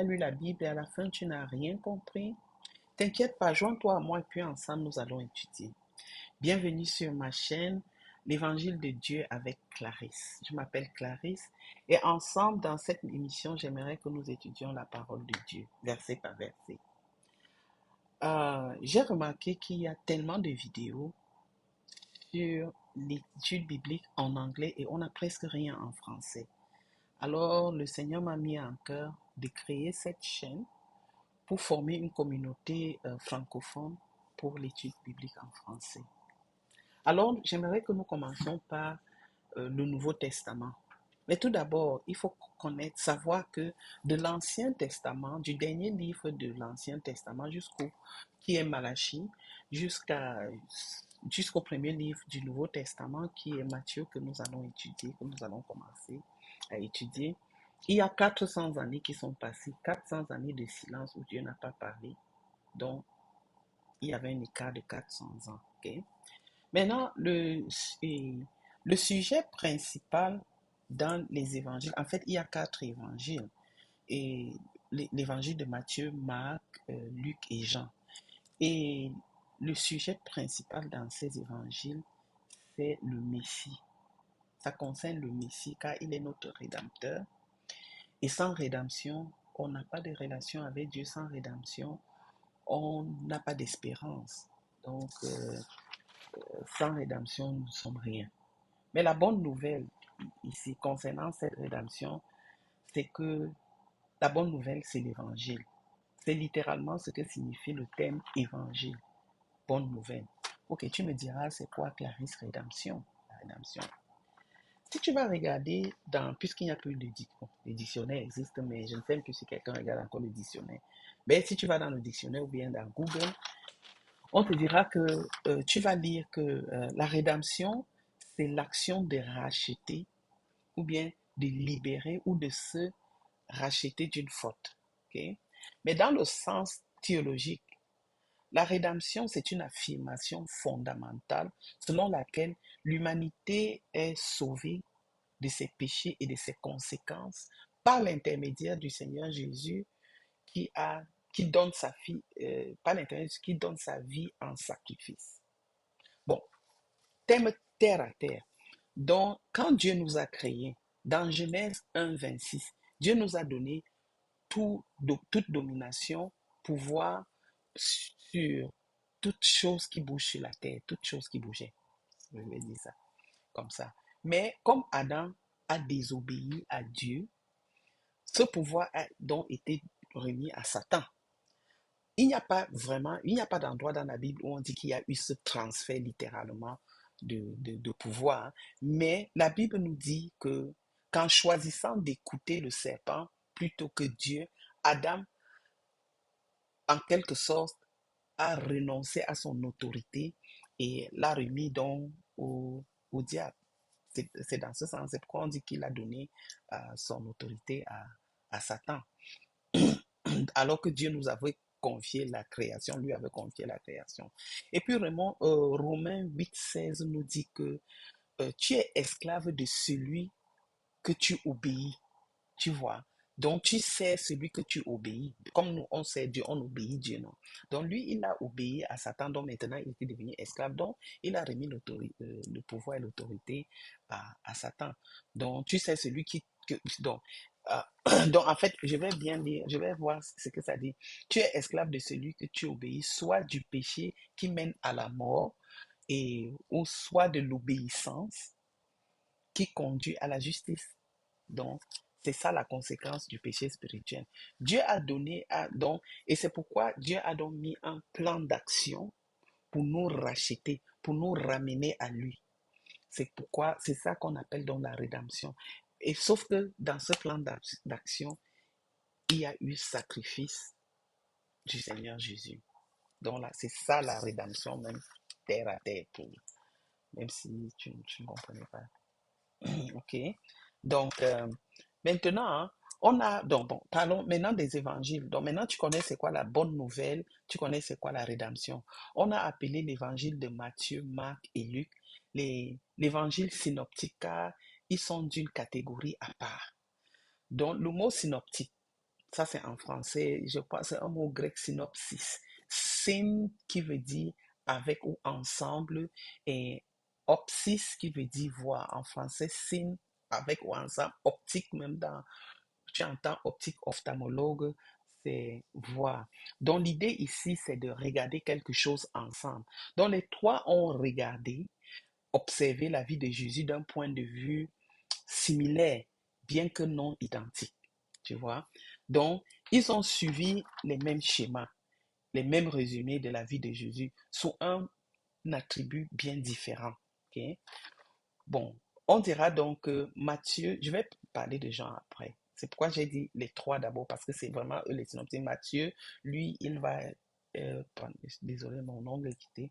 lu la Bible et à la fin tu n'as rien compris, t'inquiète pas, joins-toi à moi et puis ensemble nous allons étudier. Bienvenue sur ma chaîne, l'Évangile de Dieu avec Clarisse. Je m'appelle Clarisse et ensemble dans cette émission, j'aimerais que nous étudions la parole de Dieu, verset par verset. J'ai remarqué qu'il y a tellement de vidéos sur l'étude biblique en anglais et on n'a presque rien en français. Alors le Seigneur m'a mis en cœur de créer cette chaîne pour former une communauté francophone pour l'étude biblique en français. Alors, j'aimerais que nous commencions par le Nouveau Testament. Mais tout d'abord, il faut connaître, savoir que de l'Ancien Testament, du dernier livre de l'Ancien Testament qui est Malachie, jusqu'au premier livre du Nouveau Testament qui est Matthieu que nous allons étudier, que nous allons commencer à étudier. Il y a 400 années qui sont passées, 400 années de silence où Dieu n'a pas parlé. Donc, il y avait un écart de 400 ans. Okay? Maintenant, le sujet principal dans les évangiles, en fait, il y a 4 évangiles. Et l'évangile de Matthieu, Marc, Luc et Jean. Et le sujet principal dans ces évangiles, c'est le Messie. Ça concerne le Messie car il est notre rédempteur. Et sans rédemption, on n'a pas de relation avec Dieu. Sans rédemption, on n'a pas d'espérance. Donc, sans rédemption, nous ne sommes rien. Mais la bonne nouvelle ici concernant cette rédemption, c'est que la bonne nouvelle, c'est l'évangile. C'est littéralement ce que signifie le terme évangile. Bonne nouvelle. Ok, tu me diras, c'est quoi Clarisse rédemption? La rédemption. Si tu vas regarder puisqu'il n'y a plus de dictionnaire, les dictionnaires existent, mais je ne sais même plus si quelqu'un regarde encore le dictionnaire. Mais si tu vas dans le dictionnaire ou bien dans Google, on te dira que tu vas lire que la rédemption, c'est l'action de racheter ou bien de libérer ou de se racheter d'une faute. Okay? Mais dans le sens théologique, la rédemption, c'est une affirmation fondamentale selon laquelle l'humanité est sauvée de ses péchés et de ses conséquences par l'intermédiaire du Seigneur Jésus qui a qui donne sa vie par l'intermédiaire qui donne sa vie en sacrifice. Bon, thème terre à terre. Donc, quand Dieu nous a créés, dans Genèse 1, 26, Dieu nous a donné toute domination, pouvoir sur toute chose qui bouge sur la terre, toute chose qui bougeait. Je vais dire ça comme ça. Mais comme Adam a désobéi à Dieu, ce pouvoir a donc été remis à Satan. Il n'y a pas d'endroit dans la Bible où on dit qu'il y a eu ce transfert littéralement de pouvoir, mais la Bible nous dit que qu'en choisissant d'écouter le serpent plutôt que Dieu, Adam, en quelque sorte, a renoncé à son autorité et l'a remis donc au diable. C'est dans ce sens, c'est pourquoi on dit qu'il a donné son autorité à Satan. Alors que Dieu nous avait confié la création, lui avait confié la création. Et puis Romains 8, 16 nous dit que tu es esclave de celui que tu obéis, tu vois. Donc tu sais celui que tu obéis. Comme nous, on sait Dieu, on obéit Dieu, non. Donc lui, il a obéi à Satan, donc maintenant il était devenu esclave. Donc il a remis le pouvoir et l'autorité à Satan. Donc tu sais celui donc, donc en fait, je vais bien lire, je vais voir ce que ça dit. Tu es esclave de celui que tu obéis, soit du péché qui mène à la mort, ou soit de l'obéissance qui conduit à la justice. Donc, c'est ça la conséquence du péché spirituel. Dieu a donné, et c'est pourquoi Dieu a donc mis un plan d'action pour nous racheter, pour nous ramener à lui. C'est ça qu'on appelle donc la rédemption. Et sauf que dans ce plan d'action, il y a eu sacrifice du Seigneur Jésus. Donc là, c'est ça la rédemption, même terre à terre, même si tu ne comprenais pas. OK. Donc, maintenant, hein, parlons maintenant des évangiles. Donc, maintenant, tu connais c'est quoi la bonne nouvelle, tu connais c'est quoi la rédemption. On a appelé l'évangile de Matthieu, Marc et Luc l'évangile synoptique car ils sont d'une catégorie à part. Donc, le mot synoptique, Ça c'est en français, je pense c'est un mot grec synopsis. Syn qui veut dire avec ou ensemble et opsis qui veut dire voir. En français, syn avec ou ensemble, optique même dans, tu entends optique ophtalmologue, c'est voir. Donc l'idée ici, c'est de regarder quelque chose ensemble. Donc les trois ont regardé, observé la vie de Jésus d'un point de vue similaire, bien que non identique. Tu vois? Donc, ils ont suivi les mêmes schémas, les mêmes résumés de la vie de Jésus sous un attribut bien différent. Ok. Bon, on dira donc que Matthieu, je vais parler de Jean après. C'est pourquoi j'ai dit les trois d'abord, parce que c'est vraiment eux les synoptiques. Matthieu, lui, il va... désolé, mon ongle est quitté.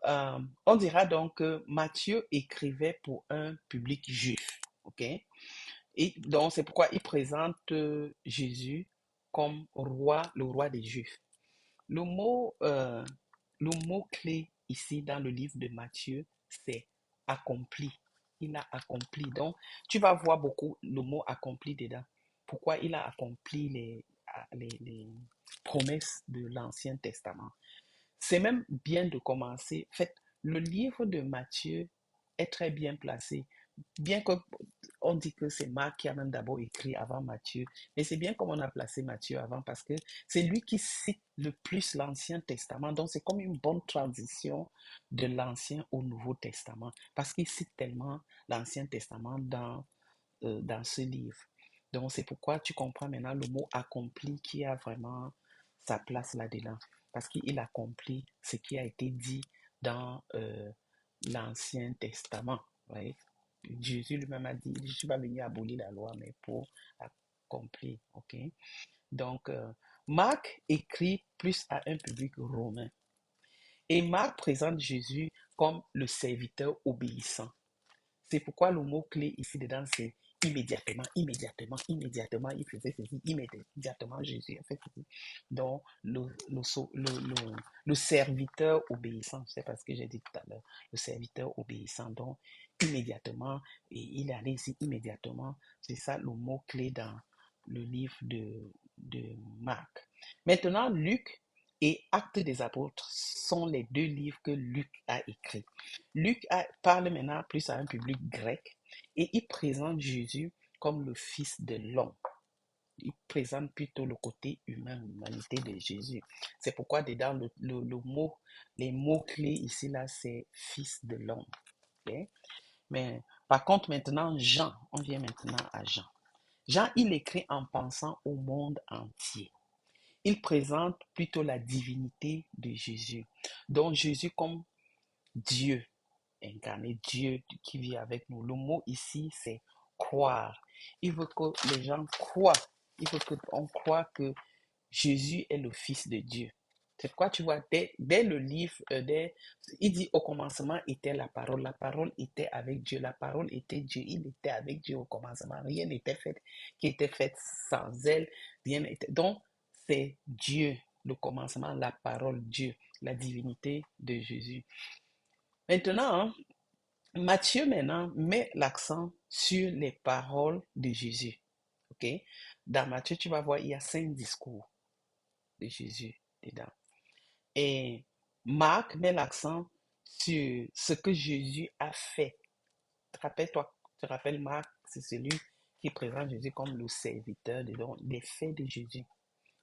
On dira donc que Matthieu écrivait pour un public juif. Ok? Et donc, c'est pourquoi il présente Jésus comme roi, le roi des Juifs. Le mot, euh, le mot clé ici dans le livre de Matthieu, c'est accompli. Il a accompli. Donc, tu vas voir beaucoup le mot accompli dedans. Pourquoi il a accompli les promesses de l'Ancien Testament. C'est même bien de commencer. En fait, le livre de Matthieu est très bien placé. Bien qu'on dit que c'est Marc qui a même d'abord écrit avant Matthieu, mais c'est bien comme on a placé Matthieu avant parce que c'est lui qui cite le plus l'Ancien Testament. Donc c'est comme une bonne transition de l'Ancien au Nouveau Testament parce qu'il cite tellement l'Ancien Testament dans ce livre. Donc, c'est pourquoi tu comprends maintenant le mot accompli qui a vraiment sa place là-dedans. Parce qu'il accomplit ce qui a été dit dans l'Ancien Testament. Ouais. Jésus lui-même a dit, je ne suis pas venu abolir la loi, mais pour accomplir. Ok. Donc, Marc écrit plus à un public romain. Et Marc présente Jésus comme le serviteur obéissant. C'est pourquoi le mot-clé ici dedans, c'est immédiatement, immédiatement, immédiatement, il faisait ceci, immédiatement, Jésus a fait ceci. Donc, le serviteur obéissant, c'est parce que j'ai dit tout à l'heure, le serviteur obéissant, donc immédiatement, et il est allé ici immédiatement, c'est ça le mot-clé dans le livre de Marc. Maintenant, Luc et Actes des Apôtres sont les deux livres que Luc a écrits. Parle maintenant plus à un public grec et il présente Jésus comme le Fils de l'homme. Il présente plutôt le côté humain, l'humanité de Jésus. C'est pourquoi dedans, les mots-clés ici, là, c'est Fils de l'homme. Okay? Mais par contre, maintenant, Jean, on vient maintenant à Jean. Jean, il écrit en pensant au monde entier. Il présente plutôt la divinité de Jésus. Donc Jésus comme Dieu incarné, Dieu qui vit avec nous. Le mot ici, c'est croire. Il veut que les gens croient. Il veut qu'on croie que Jésus est le Fils de Dieu. C'est pourquoi tu vois, dès le livre, il dit au commencement était la parole était avec Dieu, la parole était Dieu, il était avec Dieu au commencement, rien n'était fait qui était fait sans elle, rien n'était. Donc, c'est Dieu, le commencement, la parole, Dieu, la divinité de Jésus. Maintenant, Matthieu maintenant met l'accent sur les paroles de Jésus. Ok? Dans Matthieu, tu vas voir, il y a 5 discours de Jésus dedans. Et Marc met l'accent sur ce que Jésus a fait. Rappelle-toi, tu te rappelles Marc, c'est celui qui présente Jésus comme le serviteur des faits de Jésus.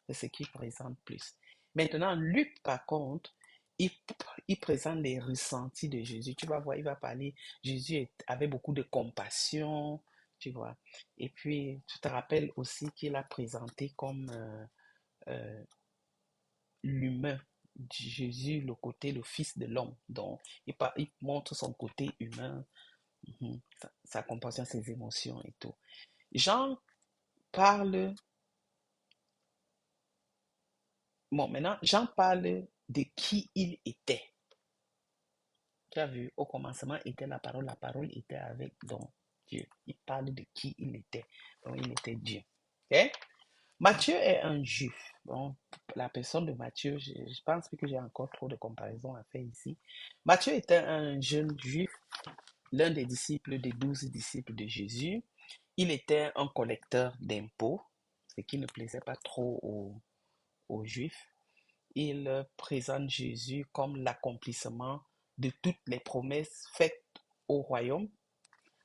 C'est ce qu'il présente plus. Maintenant, Luc, par contre, il, il présente les ressentis de Jésus. Tu vas voir, il va parler, Jésus avait beaucoup de compassion, tu vois. Et puis, tu te rappelles aussi qu'il a présenté comme l'humain, Jésus, le côté, le fils de l'homme. Donc, il montre son côté humain, sa compassion, ses émotions et tout. Jean parle, bon, maintenant, Jean parle de qui il était. Tu as vu, au commencement était la parole était avec donc Dieu. Il parle de qui il était. Donc, il était Dieu. Ok? Matthieu est un juif. Bon, la personne de Matthieu, je pense que j'ai encore trop de comparaisons à faire ici. Matthieu était un jeune juif, l'un des disciples des 12 disciples de Jésus. Il était un collecteur d'impôts. ce qui ne plaisait pas trop aux Juifs. Il présente Jésus comme l'accomplissement de toutes les promesses faites au royaume,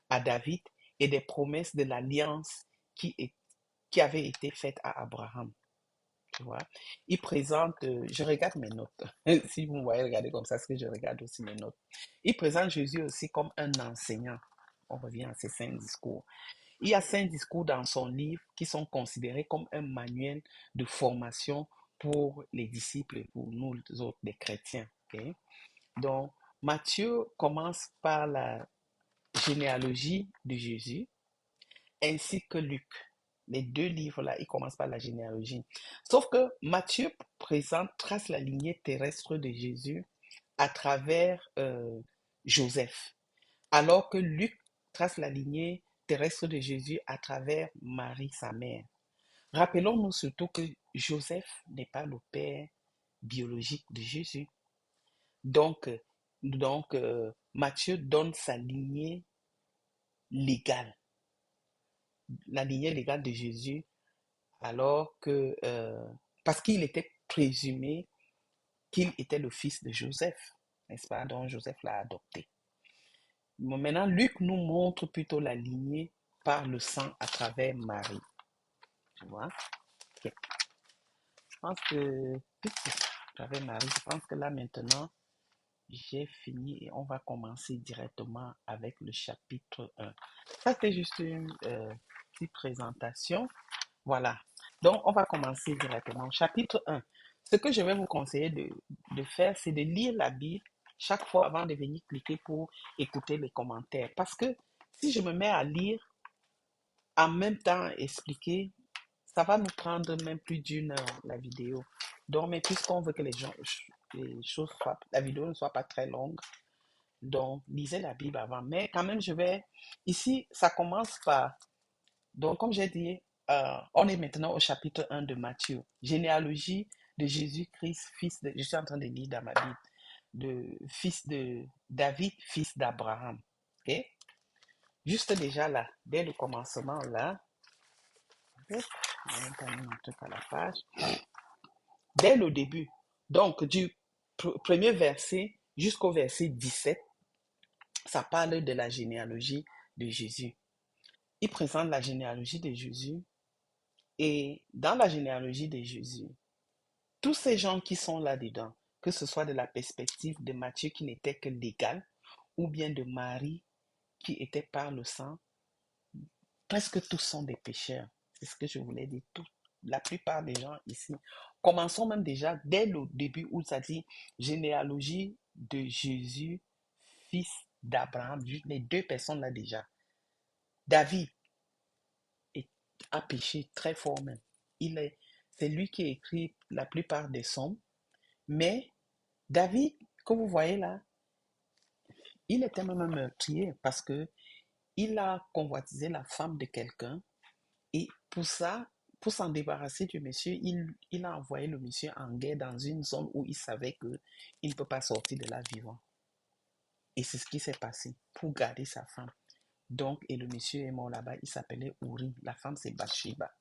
à David, et des promesses de l'alliance qui avait été faite à Abraham. Tu vois? Il présente, je regarde mes notes. Si vous me voyez regarder comme ça, c'est que je regarde aussi mes notes. Il présente Jésus aussi comme un enseignant. On revient à ces 5 discours. Il y a 5 discours dans son livre qui sont considérés comme un manuel de formation pour les disciples et pour nous autres, les chrétiens. Okay? Donc, Matthieu commence par la généalogie de Jésus, ainsi que Luc. Les 2 livres-là, ils commencent par la généalogie. Sauf que Matthieu trace la lignée terrestre de Jésus à travers Joseph, alors que Luc trace la lignée terrestre de Jésus à travers Marie, sa mère. Rappelons-nous surtout que Joseph n'est pas le père biologique de Jésus. Donc, Matthieu donne sa lignée légale, la lignée légale de Jésus, alors que, parce qu'il était présumé qu'il était le fils de Joseph, n'est-ce pas? Donc Joseph l'a adopté. Bon, maintenant, Luc nous montre plutôt la lignée par le sang à travers Marie. Tu vois? Ok. Je pense que, j'avais Marie, je pense que là maintenant, j'ai fini et on va commencer directement avec le chapitre 1. Ça, c'était juste une petite présentation. Voilà. Donc, on va commencer directement. Chapitre 1. Ce que je vais vous conseiller de faire, c'est de lire la Bible chaque fois avant de venir cliquer pour écouter les commentaires. Parce que si je me mets à lire, en même temps expliquer, ça va nous prendre même plus d'1 heure, la vidéo. Donc, mais puisqu'on veut que les choses soient, la vidéo ne soit pas très longue, donc lisez la Bible avant. Mais quand même, ici, ça commence par, donc comme j'ai dit, on est maintenant au chapitre 1 de Matthieu. Généalogie de Jésus-Christ, je suis en train de lire dans ma Bible, fils de David, fils d'Abraham. Ok? Juste déjà là, dès le commencement là, on va pas mis un truc à la page. Dès le début, donc du premier verset jusqu'au verset 17, ça parle de la généalogie de Jésus. Il présente la généalogie de Jésus et dans la généalogie de Jésus, tous ces gens qui sont là-dedans, que ce soit de la perspective de Matthieu qui n'était que légal, ou bien de Marie qui était par le sang, presque tous sont des pécheurs. C'est ce que je voulais dire. La plupart des gens ici. Commençons même déjà dès le début où ça dit généalogie de Jésus, fils d'Abraham. Les 2 personnes là déjà. David a péché très fort même. C'est lui qui a écrit la plupart des psaumes. Mais David, que vous voyez là, il était même un meurtrier parce que il a convoitisé la femme de quelqu'un. Et pour ça, pour s'en débarrasser du monsieur, il a envoyé le monsieur en guerre dans une zone où il savait qu'il ne peut pas sortir de là vivant. Et c'est ce qui s'est passé pour garder sa femme. Donc, et le monsieur est mort là-bas, il s'appelait Uri. La femme, c'est Bathsheba.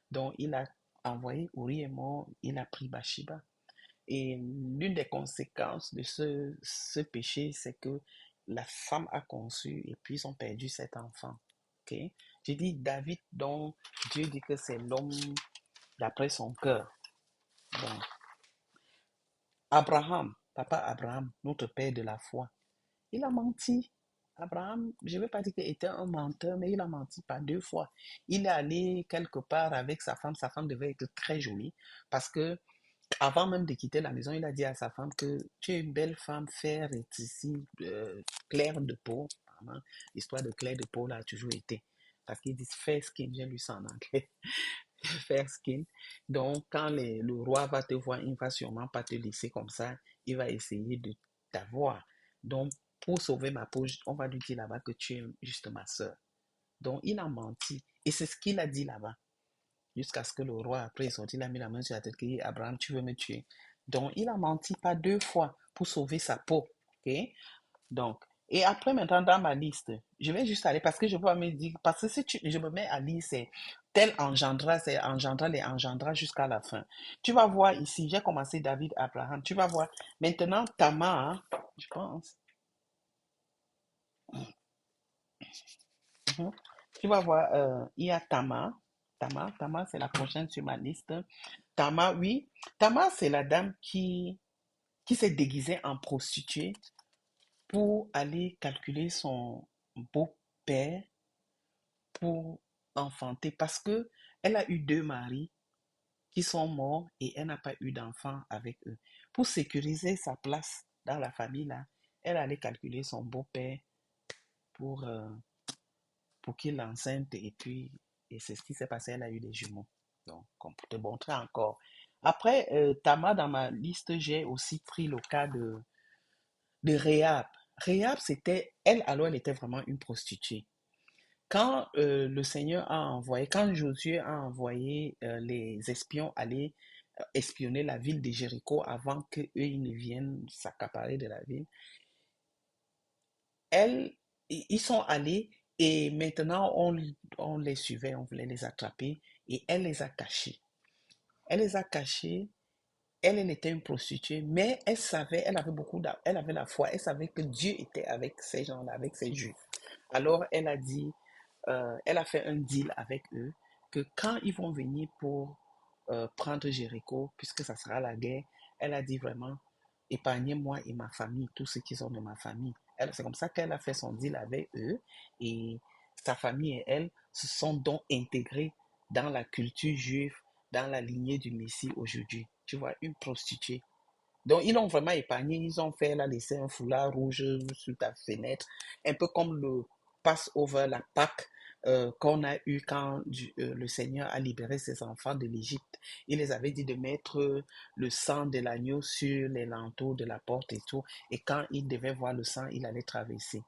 Donc, il a envoyé, Uri est mort, il a pris Bathsheba. Et l'une des conséquences de ce péché, c'est que la femme a conçu et puis ils ont perdu cet enfant. Okay? J'ai dit David, dont Dieu dit que c'est l'homme d'après son cœur. Donc, Abraham, papa Abraham, notre père de la foi, il a menti. Abraham, je ne veux pas dire qu'il était un menteur, mais il a menti par 2 fois. Il est allé quelque part avec sa femme devait être très jolie, parce que avant même de quitter la maison, il a dit à sa femme que tu es une belle femme, fair et ici, claire de peau. L'histoire de clair de peau là a toujours été. Parce qu'ils disent fair skin, j'ai lu ça en anglais. Fair skin. Donc, quand le roi va te voir, il ne va sûrement pas te laisser comme ça. Il va essayer de t'avoir. Donc, pour sauver ma peau, on va lui dire là-bas que tu es juste ma soeur. Donc, il a menti. Et c'est ce qu'il a dit là-bas. Jusqu'à ce que le roi, après, est sorti, il a mis la main sur la tête, qu'il dit, Abraham, tu veux me tuer. Donc, il a menti pas 2 fois pour sauver sa peau. Ok? Donc, et après, maintenant, dans ma liste, je vais juste aller parce que je peux me dire, parce que si je me mets à lire, c'est tel engendra, c'est engendra les engendra jusqu'à la fin. Tu vas voir ici, j'ai commencé David, Abraham. Tu vas voir maintenant Tamar, je pense. Mhm. Tu vas voir, il y a Tamar. Tamar, c'est la prochaine sur ma liste. Tamar, oui. Tamar, c'est la dame qui s'est déguisée en prostituée pour aller calculer son beau-père pour enfanter parce que elle a eu deux maris qui sont morts et elle n'a pas eu d'enfant avec eux. Pour sécuriser sa place dans la famille là, elle allait calculer son beau-père pour, euh, pour qu'il l'enceinte et puis et c'est ce qui s'est passé, elle a eu des jumeaux. Donc, comme pour te montrer encore. Après, Tama, dans ma liste, j'ai aussi pris le cas de Réhab. Réhab, c'était, elle, alors elle était vraiment une prostituée. Quand le Seigneur a envoyé, quand Josué a envoyé les espions aller espionner la ville de Jéricho avant qu'eux ils ne viennent s'accaparer de la ville, elles, ils sont allés et maintenant on les suivait, on voulait les attraper et elle les a cachés. Elle les a cachés. Elle était une prostituée, mais elle savait, elle avait elle avait la foi, elle savait que Dieu était avec ces gens-là, avec ces Juifs. Alors elle a dit, elle a fait un deal avec eux que quand ils vont venir pour prendre Jéricho, puisque ça sera la guerre, elle a dit vraiment, épargnez-moi et ma famille, tous ceux qui sont de ma famille. C'est comme ça qu'elle a fait son deal avec eux et sa famille et elle se sont donc intégrés dans la culture juive, dans la lignée du Messie aujourd'hui. Tu vois, une prostituée. Donc, ils l'ont vraiment épargné. Ils ont fait, elle a laissé un foulard rouge sur ta fenêtre, un peu comme le Passover, la Pâque qu'on a eu quand le Seigneur a libéré ses enfants de l'Égypte. Il les avait dit de mettre le sang de l'agneau sur les lenteaux de la porte et tout. Et quand il devait voir le sang, il allait traverser.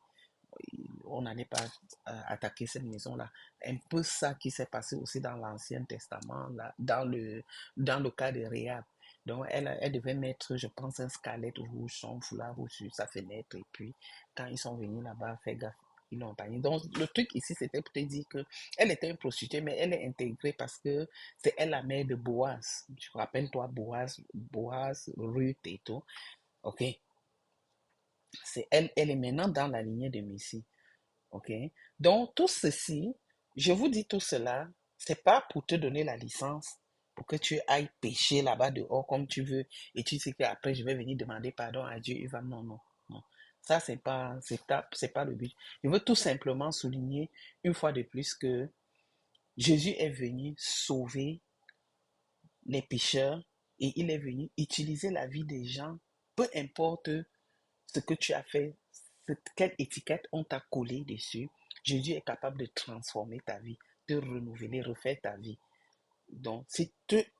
On n'allait pas attaquer cette maison-là. Un peu ça qui s'est passé aussi dans l'Ancien Testament, là, dans le cas de Réhab. Donc, elle devait mettre, je pense, un scarlet rouge, son foulard rouge sur sa fenêtre. Et puis, quand ils sont venus là-bas, faire gaffe, ils l'ont payé. Donc, le truc ici, c'était pour te dire que elle était une prostituée, mais elle est intégrée parce que c'est elle la mère de Boaz. Tu rappelles-toi, Boaz, Ruth et tout. OK? C'est elle, elle est maintenant dans la lignée de Messie. OK? Donc, tout ceci, je vous dis tout cela, c'est pas pour te donner la licence, pour que tu ailles pêcher là-bas dehors comme tu veux, et tu sais qu'après, je vais venir demander pardon à Dieu, il va, non, non, non. Ça, c'est pas le but. Je veux tout simplement souligner une fois de plus que Jésus est venu sauver les pécheurs et il est venu utiliser la vie des gens, peu importe ce que tu as fait, quelle étiquette on t'a collé dessus, Jésus est capable de transformer ta vie, de renouveler, refaire ta vie. Donc,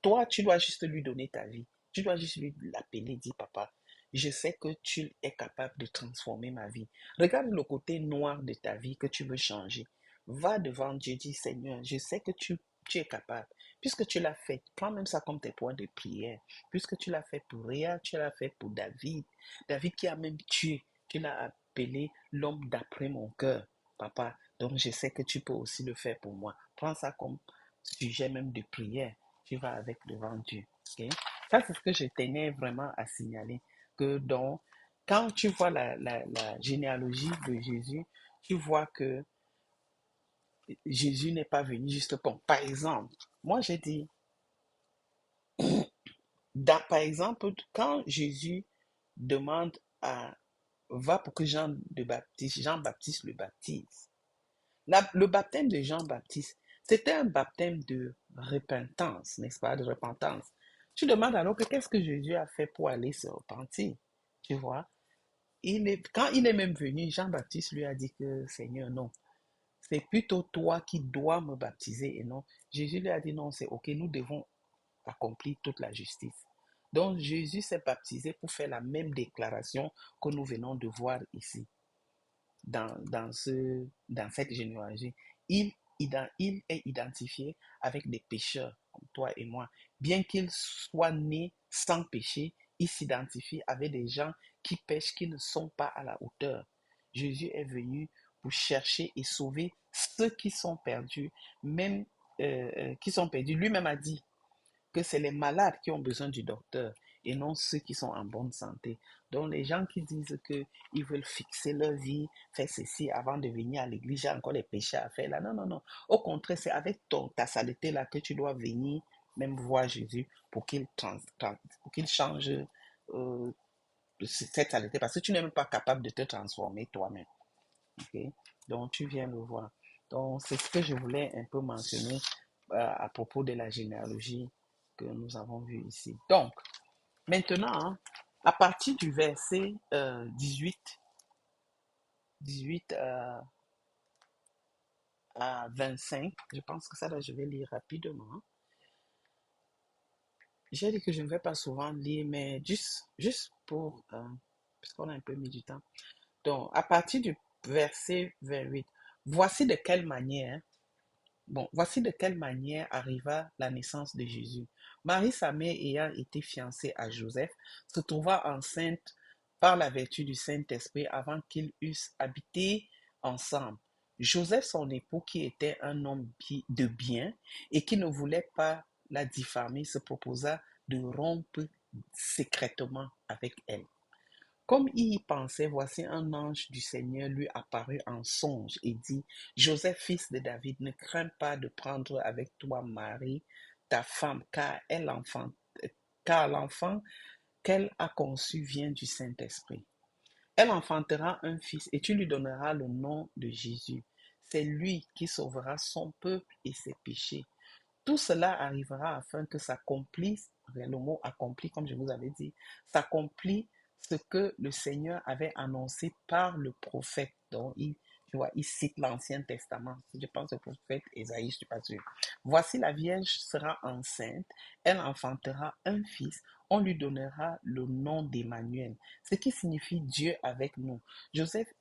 toi, tu dois juste lui donner ta vie. Tu dois juste lui l'appeler, dire, papa, je sais que tu es capable de transformer ma vie. Regarde le côté noir de ta vie que tu veux changer. Va devant Dieu, dis, Seigneur, je sais que tu es capable. Puisque tu l'as fait, prends même ça comme tes points de prière. Puisque tu l'as fait pour Réa, tu l'as fait pour David. David qui a même tué, tu l'as appelé l'homme d'après mon cœur, papa. Donc, je sais que tu peux aussi le faire pour moi. Prends ça comme sujet même de prière, tu vas avec devant Dieu. Ok? Ça, c'est ce que je tenais vraiment à signaler. Que donc, quand tu vois la généalogie de Jésus, tu vois que Jésus n'est pas venu juste pour. Par exemple, moi j'ai dit, par exemple, quand Jésus demande à va pour que Jean-Baptiste le baptise. Le baptême de Jean-Baptiste, c'était un baptême de repentance, n'est-ce pas, de repentance. Tu demandes alors que qu'est-ce que Jésus a fait pour aller se repentir, tu vois. Quand il est même venu, Jean-Baptiste lui a dit que Seigneur, non, c'est plutôt toi qui dois me baptiser et non. Jésus lui a dit non, c'est ok, nous devons accomplir toute la justice. Donc Jésus s'est baptisé pour faire la même déclaration que nous venons de voir ici dans cette généalogie. Il est identifié avec des pécheurs comme toi et moi. Bien qu'il soit né sans péché, il s'identifie avec des gens qui pêchent, qui ne sont pas à la hauteur. Jésus est venu pour chercher et sauver ceux qui sont perdus, même qui sont perdus. Lui-même a dit que c'est les malades qui ont besoin du docteur et non ceux qui sont en bonne santé. Donc les gens qui disent qu'ils veulent fixer leur vie, faire ceci avant de venir à l'église, j'ai encore des péchés à faire là. Non, non, non. Au contraire, c'est avec ta saleté là que tu dois venir même voir Jésus pour pour qu'il change cette saleté parce que tu n'es même pas capable de te transformer toi-même. Okay? Donc tu viens le voir. Donc c'est ce que je voulais un peu mentionner à propos de la généalogie que nous avons vu ici. Donc, maintenant, hein, à partir du verset 18 à 25, je pense que ça, là, je vais lire rapidement. J'ai dit que je ne vais pas souvent lire, mais juste pour, puisqu'on a un peu mis du temps. Donc, à partir du verset 28, voici de quelle manière Bon, voici de quelle manière arriva la naissance de Jésus. Marie, sa mère, ayant été fiancée à Joseph, se trouva enceinte par la vertu du Saint-Esprit avant qu'ils eussent habité ensemble. Joseph, son époux, qui était un homme de bien et qui ne voulait pas la diffamer, se proposa de rompre secrètement avec elle. Comme il y pensait, voici un ange du Seigneur lui apparut en songe et dit, Joseph, fils de David, ne crains pas de prendre avec toi Marie, ta femme, car l'enfant qu'elle a conçu vient du Saint-Esprit. Elle enfantera un fils et tu lui donneras le nom de Jésus. C'est lui qui sauvera son peuple et ses péchés. Tout cela arrivera afin que s'accomplisse, le mot accompli, comme je vous avais dit, s'accomplit ce que le Seigneur avait annoncé par le prophète. Donc, il cite l'Ancien Testament. Je pense au prophète Ésaïe, je ne suis pas sûr. Voici la Vierge sera enceinte, elle enfantera un fils, on lui donnera le nom d'Emmanuel, ce qui signifie Dieu avec nous. Joseph,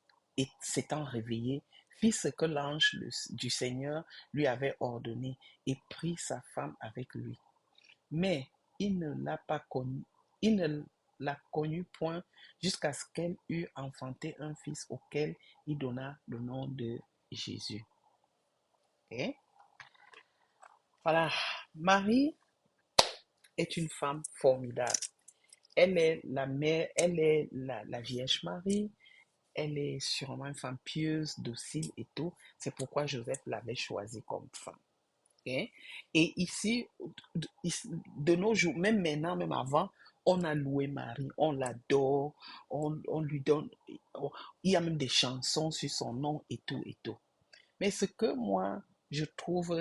s'étant réveillé, fit ce que l'ange du Seigneur lui avait ordonné et prit sa femme avec lui. Mais il ne l'a pas connue, il ne la connut point jusqu'à ce qu'elle eût enfanté un fils auquel il donna le nom de Jésus. Okay? Voilà, Marie est une femme formidable. Elle est la mère, elle est la Vierge Marie. Elle est sûrement une femme pieuse, docile et tout. C'est pourquoi Joseph l'avait choisie comme femme. Okay? Et ici, de nos jours, même maintenant, même avant, on a loué Marie, on l'adore, on lui donne, il y a même des chansons sur son nom et tout et tout. Mais ce que moi, je trouve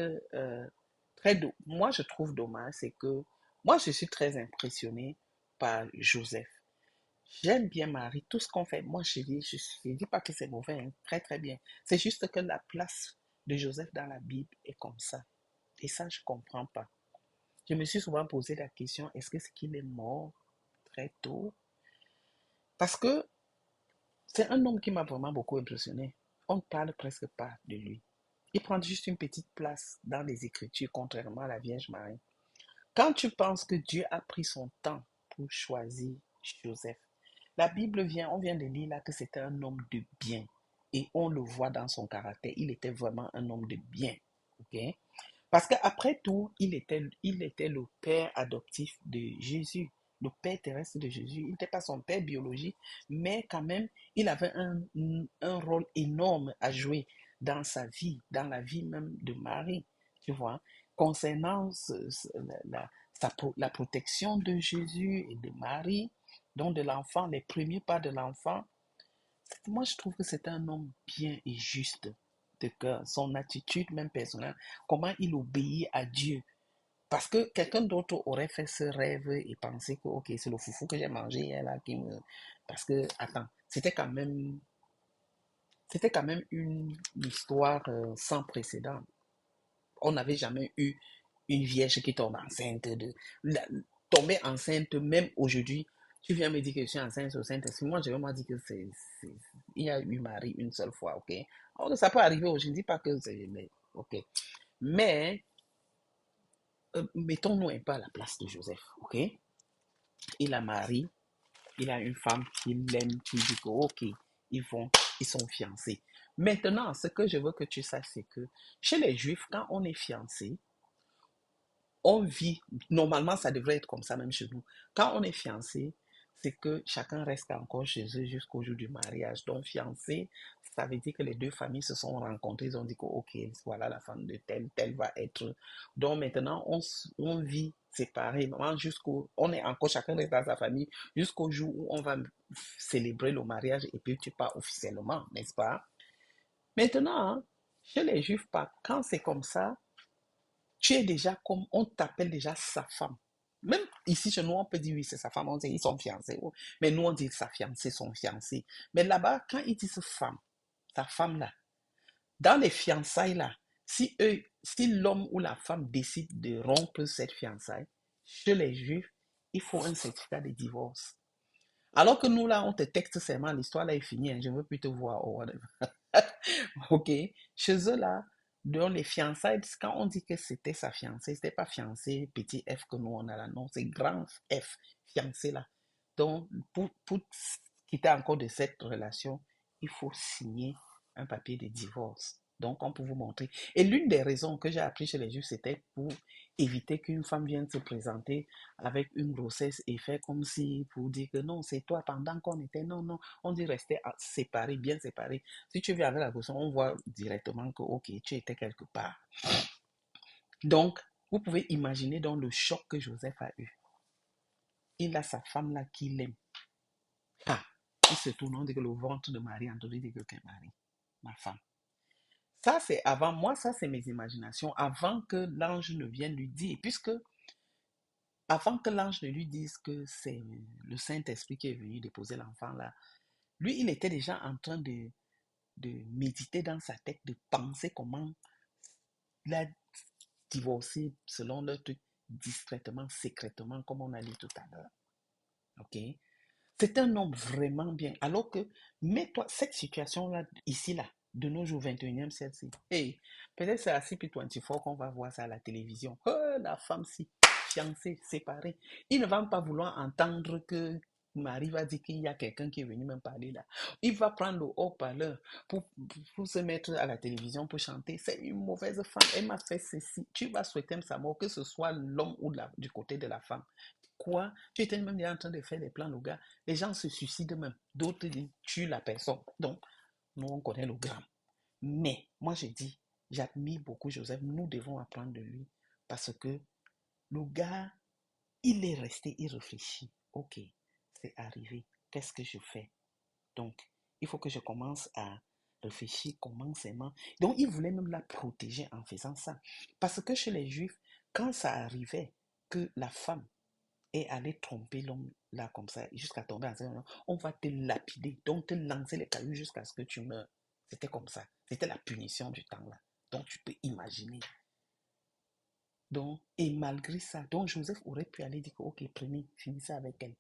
moi, je trouve dommage, c'est que moi, je suis très impressionnée par Joseph. J'aime bien Marie, tout ce qu'on fait. Moi, je dis pas que c'est mauvais, hein, très très bien. C'est juste que la place de Joseph dans la Bible est comme ça. Et ça, je ne comprends pas. Je me suis souvent posé la question, est-ce que c'est qu'il est mort très tôt? Parce que c'est un homme qui m'a vraiment beaucoup impressionné. On ne parle presque pas de lui. Il prend juste une petite place dans les Écritures, contrairement à la Vierge Marie. Quand tu penses que Dieu a pris son temps pour choisir Joseph, la Bible on vient de lire là que c'était un homme de bien. Et on le voit dans son caractère. Il était vraiment un homme de bien. Ok? Parce qu'après tout, il était le père adoptif de Jésus, le père terrestre de Jésus. Il n'était pas son père biologique, mais quand même, il avait un rôle énorme à jouer dans sa vie, dans la vie même de Marie, tu vois, concernant la protection de Jésus et de Marie, donc de l'enfant, les premiers pas de l'enfant. Moi, je trouve que c'est un homme bien et juste de cœur. Son attitude, même personnelle, comment il obéit à Dieu. Parce que quelqu'un d'autre aurait fait ce rêve et pensé que, ok, c'est le foufou que j'ai mangé hier là qui me. Parce que, attends, c'était quand même une histoire sans précédent. On n'avait jamais eu une vierge qui tombe enceinte. Tomber enceinte, même aujourd'hui, tu viens me dire que je suis enceinte au Saint-Esprit. Moi, je vais me dire que il y a eu Marie une seule fois, ok? Alors, ça peut arriver aujourd'hui, je ne dis pas que c'est. Ok. Mais, mettons-nous un peu à la place de Joseph, ok? Il a Marie, il a une femme qui l'aime, qui dit que, ok, ils vont ils sont fiancés. Maintenant, ce que je veux que tu saches, c'est que chez les Juifs, quand on est fiancé, on vit, normalement ça devrait être comme ça même chez nous. Quand on est fiancé, c'est que chacun reste encore chez eux jusqu'au jour du mariage. Donc fiancé, ça veut dire que les deux familles se sont rencontrées, ils ont dit que ok, voilà la femme de tel, tel va être. Donc maintenant, on vit séparément on est encore chacun reste dans sa famille jusqu'au jour où on va célébrer le mariage et puis tu pars officiellement, n'est-ce pas? Maintenant, hein, chez les Juifs, quand c'est comme ça, tu es déjà comme, on t'appelle déjà sa femme. Même ici, chez nous, on peut dire oui, c'est sa femme, on dit ils sont fiancés. Oh. Mais nous, on dit sa fiancée, son fiancé. Mais là-bas, quand ils disent femme, ta femme là, dans les fiançailles là, si l'homme ou la femme décide de rompre cette fiançaille, chez les Juifs, il faut un certificat de divorce. Alors que nous, là, on te texte seulement, l'histoire là est finie, hein, je ne veux plus te voir. Oh, ok? Chez eux, là, dans les fiançailles, quand on dit que c'était sa fiancée, c'était pas fiancé petit F que nous on a là, non, c'est grand F, fiancé là. Donc, pour quitter encore de cette relation, il faut signer un papier de divorce. Donc, on peut vous montrer. Et l'une des raisons que j'ai appris chez les juifs, c'était pour éviter qu'une femme vienne se présenter avec une grossesse et faire comme si, pour dire que non, c'est toi pendant qu'on était, non, non, on dit rester séparés, bien séparés. Si tu viens avec la grossesse, on voit directement que, ok, tu étais quelque part. Donc, vous pouvez imaginer dans le choc que Joseph a eu. Il a sa femme là qui l'aime. Ah, il se tourne, on dit que le ventre de Marie, Anthony dit que Marie, ma femme. Ça, c'est avant moi, ça, c'est mes imaginations, avant que l'ange ne vienne lui dire, puisque avant que l'ange ne lui dise que c'est le Saint-Esprit qui est venu déposer l'enfant là, lui, il était déjà en train de méditer dans sa tête, de penser comment la divorcer selon le truc, discrètement, secrètement, comme on a dit tout à l'heure. Ok? C'est un homme vraiment bien. Alors que, mets-toi cette situation-là, ici, là, de nos jours, 21e siècle, hey, peut-être c'est à CP24 qu'on va voir ça à la télévision. Oh, la femme, si, fiancée, séparée. Il ne va pas vouloir entendre que Marie va dire qu'il y a quelqu'un qui est venu me parler là. Il va prendre le haut-parleur pour se mettre à la télévision pour chanter. C'est une mauvaise femme. Elle m'a fait ceci. Tu vas souhaiter sa mort, que ce soit l'homme ou du côté de la femme. Quoi? Tu étais même déjà en train de faire des plans, le gars. Les gens se suicident même. D'autres tuent la personne. Donc, nous, on connaît le gramme. Mais, moi, j'ai dit, j'admire beaucoup Joseph. Nous devons apprendre de lui. Parce que le gars, il est resté, il réfléchit. Ok, c'est arrivé. Qu'est-ce que je fais? Donc, il faut que je commence à réfléchir comment c'est moi. Donc, il voulait même la protéger en faisant ça. Parce que chez les Juifs, quand ça arrivait que la femme est allée tromper l'homme là comme ça, jusqu'à tomber enceinte, on va te lapider, donc te lancer les cailloux jusqu'à ce que tu meurs. C'était comme ça. C'était la punition du temps là. Donc, tu peux imaginer. Donc, et malgré ça, donc Joseph aurait pu aller dire que, ok, prenez, finissez avec elle.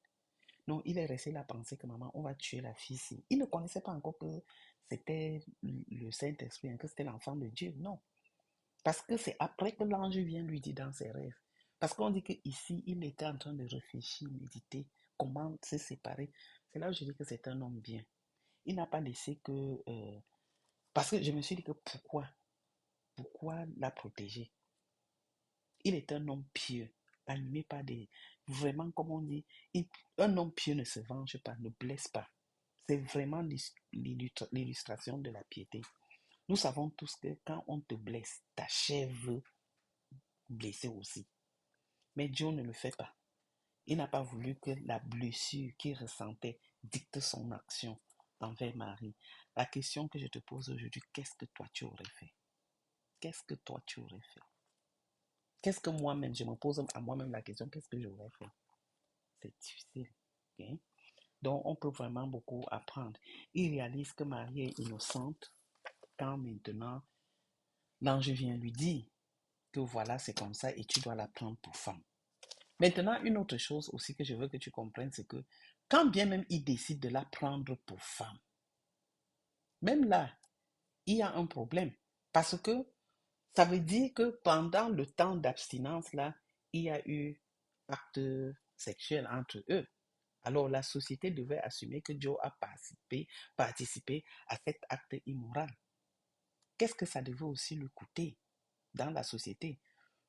Non, il est resté là à penser que maman, on va tuer la fille ici. Il ne connaissait pas encore que c'était le Saint-Esprit, hein, que c'était l'enfant de Dieu. Non. Parce que c'est après que l'ange vient lui dire dans ses rêves. Parce qu'on dit qu'ici, il était en train de réfléchir, méditer, comment se séparer. C'est là où je dis que c'est un homme bien. Il n'a pas laissé que... parce que je me suis dit que pourquoi la protéger? Il est un homme pieux, animé par des... Vraiment, comme on dit, un homme pieux ne se venge pas, ne blesse pas. C'est vraiment l'illustration de la piété. Nous savons tous que quand on te blesse, ta chair veut blesser aussi. Mais Dieu ne le fait pas. Il n'a pas voulu que la blessure qu'il ressentait dicte son action envers Marie. La question que je te pose aujourd'hui, qu'est-ce que toi tu aurais fait? Qu'est-ce que toi tu aurais fait? Qu'est-ce que moi-même, je me pose à moi-même la question, qu'est-ce que j'aurais fait? C'est difficile. Okay? Donc, on peut vraiment beaucoup apprendre. Il réalise que Marie est innocente quand maintenant l'ange vient lui dire que voilà, c'est comme ça et tu dois la prendre pour femme. Maintenant, une autre chose aussi que je veux que tu comprennes, c'est que quand bien même il décide de la prendre pour femme, même là, il y a un problème. Parce que ça veut dire que pendant le temps d'abstinence, là, il y a eu acte sexuel entre eux. Alors la société devait assumer que Joe a participé à cet acte immoral. Qu'est-ce que ça devait aussi lui coûter dans la société?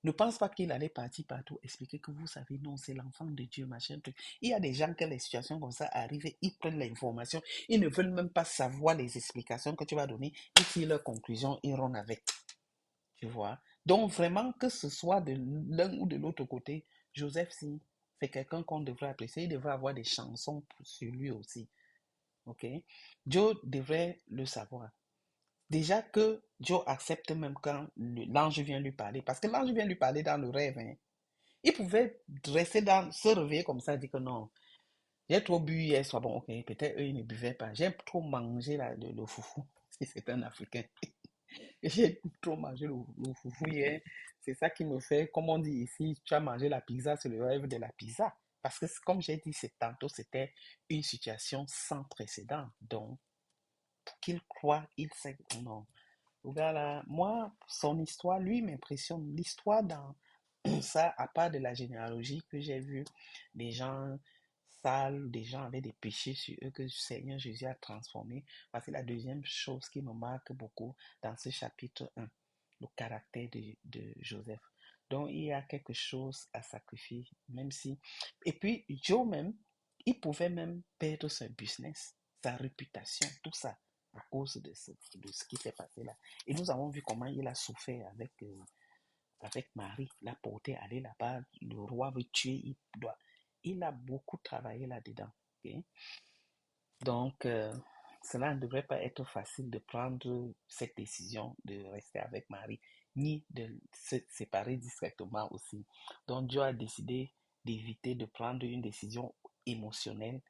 Ne pense pas qu'il allait partir partout expliquer que vous savez, non, c'est l'enfant de Dieu, machin, truc. Il y a des gens que les situations comme ça arrivent, ils prennent l'information, ils ne veulent même pas savoir les explications que tu vas donner, et puis leur conclusion, ils rentrent avec. Tu vois? Donc vraiment, que ce soit de l'un ou de l'autre côté, Joseph, si c'est quelqu'un qu'on devrait apprécier, il devrait avoir des chansons sur lui aussi. Ok? Joe devrait le savoir. Déjà que Joe accepte même quand l'ange vient lui parler, parce que l'ange vient lui parler dans le rêve. Hein. Il pouvait se réveiller comme ça, dire que non, j'ai trop bu hier soir. Bon, ok, peut-être eux, ils ne buvaient pas. J'ai trop mangé le foufou, si c'est un Africain. J'ai trop mangé le foufou hier. C'est ça qui me fait, comme on dit ici, tu as mangé la pizza, c'est le rêve de la pizza. Parce que, comme j'ai dit tantôt, c'était une situation sans précédent. Donc, pour qu'il croit, il sait que non. Voilà, moi, son histoire, lui, m'impressionne. L'histoire dans ça, à part de la généalogie que j'ai vu, des gens sales, des gens avec des péchés sur eux que le Seigneur Jésus a transformés. C'est la deuxième chose qui me marque beaucoup dans ce chapitre 1, le caractère de Joseph. Donc, il y a quelque chose à sacrifier, même si... Et puis, Joe même, il pouvait même perdre son business, sa réputation, tout ça, à cause de ce qui s'est passé là. Et nous avons vu comment il a souffert avec Marie, l'a porté aller là-bas, le roi veut tuer, il a beaucoup travaillé là-dedans. Okay? Donc, cela ne devrait pas être facile de prendre cette décision de rester avec Marie, ni de se séparer discrètement aussi. Donc, Dieu a décidé d'éviter de prendre une décision émotionnelle,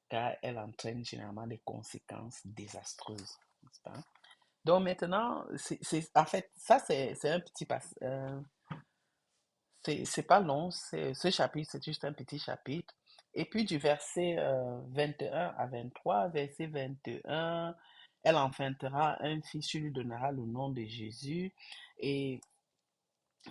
car elle entraîne généralement des conséquences désastreuses. N'est-ce pas? Donc maintenant, en fait, ça c'est un petit c'est pas long, ce chapitre, c'est juste un petit chapitre. Et puis du verset 21 à 23, verset 21, elle enfantera un fils, tu lui donneras le nom de Jésus. Et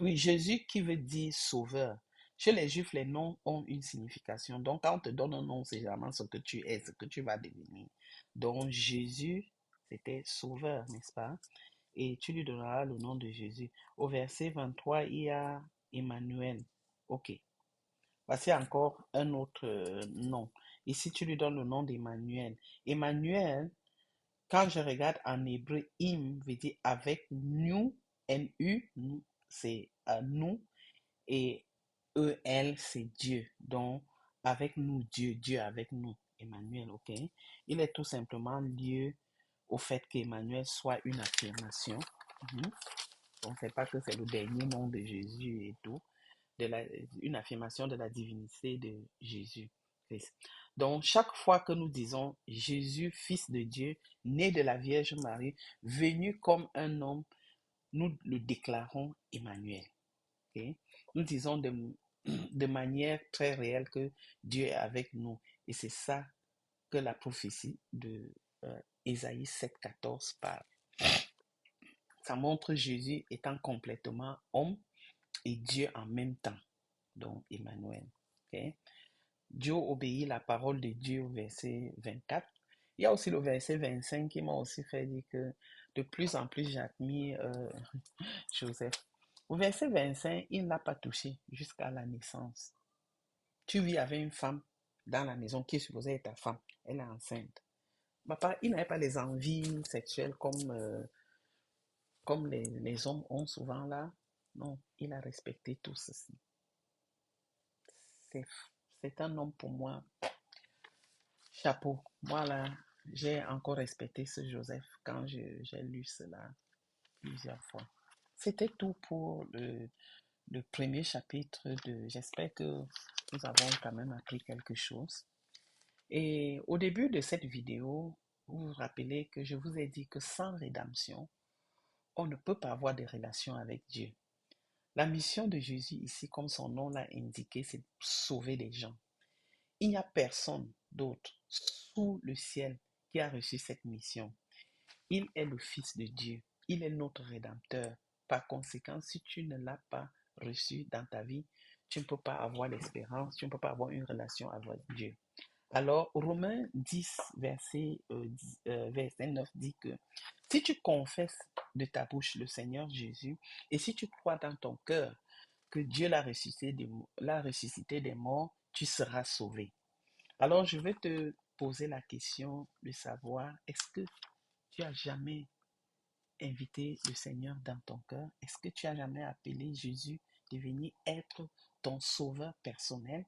oui, Jésus qui veut dire sauveur. Chez les Juifs, les noms ont une signification. Donc quand on te donne un nom, c'est vraiment ce que tu es, ce que tu vas devenir. Donc Jésus, c'était sauveur, n'est-ce pas? Et tu lui donneras le nom de Jésus. Au verset 23, il y a Emmanuel. Ok. Voici encore un autre nom. Ici, tu lui donnes le nom d'Emmanuel. Emmanuel, quand je regarde en hébreu, im veut dire avec nous, N-U, nous, c'est nous, et E-L, c'est Dieu. Donc, avec nous, Dieu, Dieu avec nous, Emmanuel, ok? Il est tout simplement lié au fait qu'Emmanuel soit une affirmation. Mhm. On ne sait pas que c'est le dernier nom de Jésus et tout, une affirmation de la divinité de Jésus Christ. Donc, chaque fois que nous disons Jésus, Fils de Dieu, né de la Vierge Marie, venu comme un homme, nous le déclarons Emmanuel. Okay? Nous disons de manière très réelle que Dieu est avec nous. Et c'est ça que la prophétie de Ésaïe 7,14 parle. Ça montre Jésus étant complètement homme et Dieu en même temps. Donc, Emmanuel. Okay? Dieu obéit la parole de Dieu au verset 24. Il y a aussi le verset 25 qui m'a aussi fait dire que de plus en plus j'admire Joseph. Au verset 25, il ne l'a pas touché jusqu'à la naissance. Tu vis avec une femme dans la maison qui est supposée être ta femme. Elle est enceinte. Papa, il n'avait pas les envies sexuelles comme les hommes ont souvent là. Non, il a respecté tout ceci. C'est, c'est un homme pour moi. Chapeau. Voilà, j'ai encore respecté ce Joseph quand j'ai lu cela plusieurs fois. C'était tout pour le premier chapitre de... J'espère que nous avons quand même appris quelque chose. Et au début de cette vidéo, vous vous rappelez que je vous ai dit que sans rédemption, on ne peut pas avoir de relation avec Dieu. La mission de Jésus ici, comme son nom l'a indiqué, c'est de sauver les gens. Il n'y a personne d'autre sous le ciel qui a reçu cette mission. Il est le Fils de Dieu. Il est notre Rédempteur. Par conséquent, si tu ne l'as pas reçu dans ta vie, tu ne peux pas avoir l'espérance, tu ne peux pas avoir une relation avec Dieu. Alors, Romains 10, verset 9 dit que si tu confesses de ta bouche le Seigneur Jésus et si tu crois dans ton cœur que Dieu l'a ressuscité des morts, tu seras sauvé. Alors, je vais te poser la question de savoir, est-ce que tu as jamais invité le Seigneur dans ton cœur? Est-ce que tu as jamais appelé Jésus de venir être ton sauveur personnel?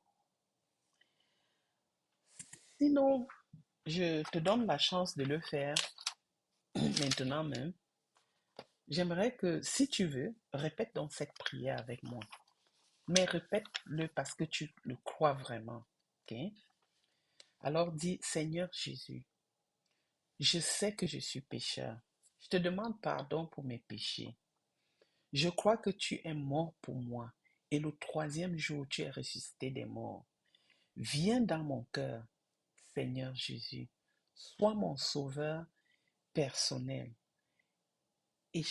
Sinon, je te donne la chance de le faire maintenant même. J'aimerais que, si tu veux, répète donc cette prière avec moi. Mais répète-le parce que tu le crois vraiment. Ok? Alors dis, Seigneur Jésus, je sais que je suis pécheur. Je te demande pardon pour mes péchés. Je crois que tu es mort pour moi et le troisième jour tu es ressuscité des morts. Viens dans mon cœur, Seigneur Jésus. Sois mon sauveur personnel et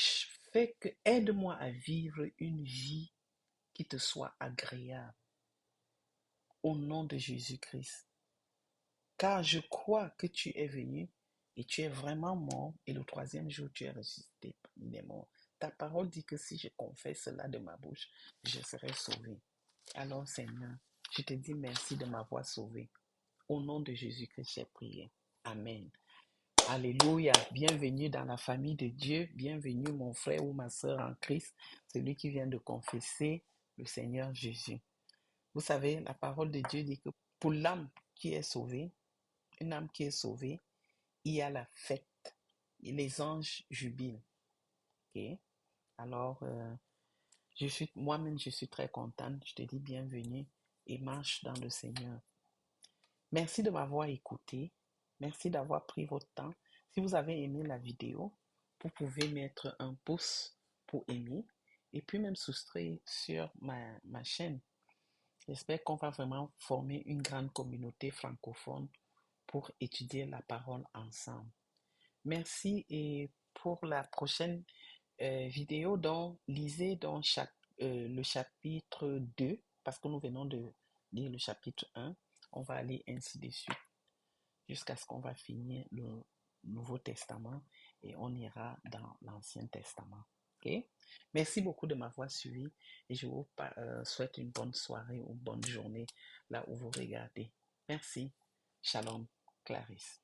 aide-moi à vivre une vie qui te soit agréable au nom de Jésus-Christ. Car je crois que tu es venu et tu es vraiment mort et le troisième jour tu es ressuscité des morts. Ta parole dit que si je confesse cela de ma bouche, je serai sauvé. Alors Seigneur, je te dis merci de m'avoir sauvé. Au nom de Jésus-Christ, j'ai prié. Amen. Alléluia. Bienvenue dans la famille de Dieu. Bienvenue mon frère ou ma soeur en Christ, celui qui vient de confesser le Seigneur Jésus. Vous savez, la parole de Dieu dit que pour l'âme qui est sauvée, une âme qui est sauvée, il y a la fête. Et les anges jubilent. Ok? Alors, moi-même, je suis très contente. Je te dis bienvenue et marche dans le Seigneur. Merci de m'avoir écouté. Merci d'avoir pris votre temps. Si vous avez aimé la vidéo, vous pouvez mettre un pouce pour aimer et puis même souscrire sur ma chaîne. J'espère qu'on va vraiment former une grande communauté francophone pour étudier la parole ensemble. Merci et pour la prochaine vidéo, donc, lisez donc le chapitre 2 parce que nous venons de lire le chapitre 1. On va aller ainsi de suite jusqu'à ce qu'on va finir le Nouveau Testament et on ira dans l'Ancien Testament. Okay? Merci beaucoup de m'avoir suivi et je vous souhaite une bonne soirée ou une bonne journée là où vous regardez. Merci. Shalom, Clarisse.